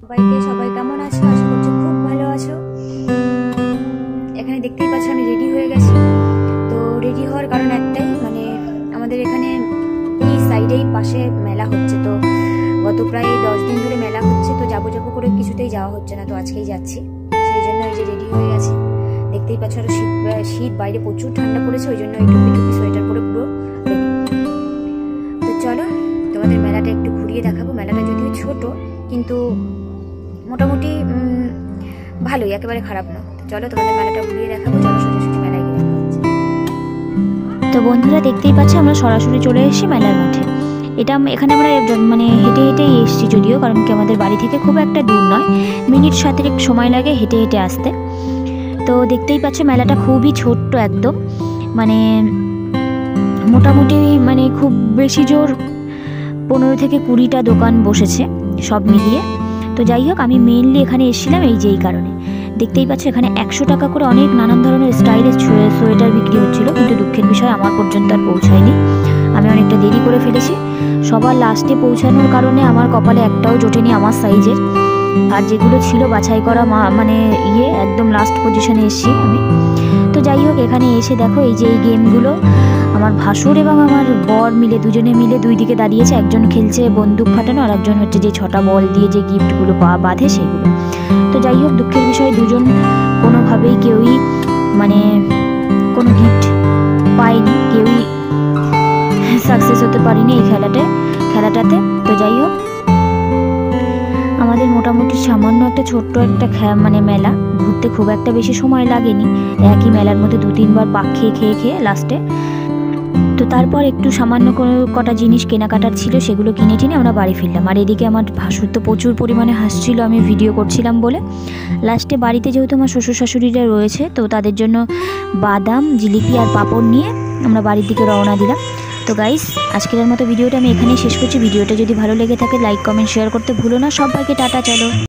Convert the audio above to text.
সবাই কেমন আছো? আশা করছি খুব ভালো আছো। এখানে দেখতেই পাচ্ছ আমি রেডি হয়ে গেছি। তো রেডি হওয়ার কারণ একটাই, মানে আমাদের এখানে এই সাইডেই পাশে মেলা হচ্ছে। তো গত প্রায় 10 দিন ধরে মেলা হচ্ছে। তো যাবো করে কিছুতেই যাওয়া হচ্ছে না, তো আজকেই যাচ্ছি। সেই জন্য এই যে রেডি হয়ে গেছি। দেখতেই পাচ্ছ আরো শীত বাইরে প্রচুর ঠান্ডা পড়েছে, ওই জন্য এই টুপি সোয়েটার পরে পুরো রেডি। তো চলো তোমাদের মেলাটা একটু ঘুরিয়ে দেখাবো। মেলাটা যদিও ছোট কিন্তু মোটামুটি ভালোই, একেবারে খারাপ না। চলো তোমাদের মেলাটা ঘুরিয়ে দেখাবো। চলো সোজাসুজি মেলায় গিয়ে দেখা হচ্ছে। তো বন্ধুরা দেখতেই পাচ্ছ আমরা সরাসরি চলে এসেছি মেলার মাঠে। এখানে আমরা মানে হেঁটেই এসেছি, যদিও কারণ কি আমাদের বাড়ি থেকে খুব একটা দূর নয়, মিনিট 7 সময় লাগে হেঁটে আসতে। তো দেখতেই পাচ্ছ মেলাটা খুবই ছোট্ট একদম, মানে মোটামুটি মানে খুব বেশি জোর 15 থেকে 20টা দোকান বসেছে সব মিলিয়ে। তো যাই হোক, আমি মেইনলি এখানে এসেছিলাম এই কারণে। দেখতেই পাচ্ছ এখানে 100 টাকা করে অনেক নানান ধরনের স্টাইলের সোয়েটার বিক্রি হচ্ছিল, কিন্তু দুঃখের বিষয় আমার পর্যন্ত আর পৌঁছায়নি। আমি অনেকটা দেরি করে ফেলেছি। সবার লাস্টে পৌঁছানোর কারণে আমার কপালে একটাও জোটেনি আমার সাইজের। আর যেগুলো ছিল বাছাই করা মানে একদম লাস্ট পজিশনে এসেছি আমি। তো যাই হোক, এখানে এসে দেখো এই যে এই গেমগুলো আমার ভাসুর এবং আমার বর মিলে দুজনে মিলে দুই দিকে দাঁড়িয়েছে। একজন খেলছে বন্দুক ফাটানো, আর একজন হচ্ছে যে 6টা বল দিয়ে যে গিফটগুলো বাঁধে সেগুলো। তো যাই হোক, দুঃখের বিষয় দুজন কোনোভাবেই কেউই মানে কোনো গিফট পায়নি, কেউই সাকসেস হতে পারিনি এই খেলাটাতে। তো যাই হোক, আমাদের মোটামুটি সামান্য একটা ছোট্ট একটা মানে মেলা, ঘুরতে খুব একটা বেশি সময় লাগেনি। একই মেলার মধ্যে 2-3 বার খেয়ে লাস্টে। তো তারপর একটু সামান্য কটা জিনিস কেনাকাটার ছিল, সেগুলো কিনে আমরা বাড়ি ফিরলাম। আর এদিকে আমার ভাসুর তো প্রচুর পরিমাণে হাসছিল আমি ভিডিও করছিলাম বলে। লাস্টে বাড়িতে যেহেতু আমার শ্বশুর শাশুড়িরা রয়েছে, তো তাদের জন্য বাদাম, জিলিপি আর পাঁপড় নিয়ে আমরা বাড়ির দিকে রওনা দিলাম। তো গাইস, আজকের মতো ভিডিওটা আমি এখানেই শেষ করছি। ভিডিওটা যদি ভালো লেগে থাকে লাইক কমেন্ট শেয়ার করতে ভুলো না। সবাইকে টাটা, চলো।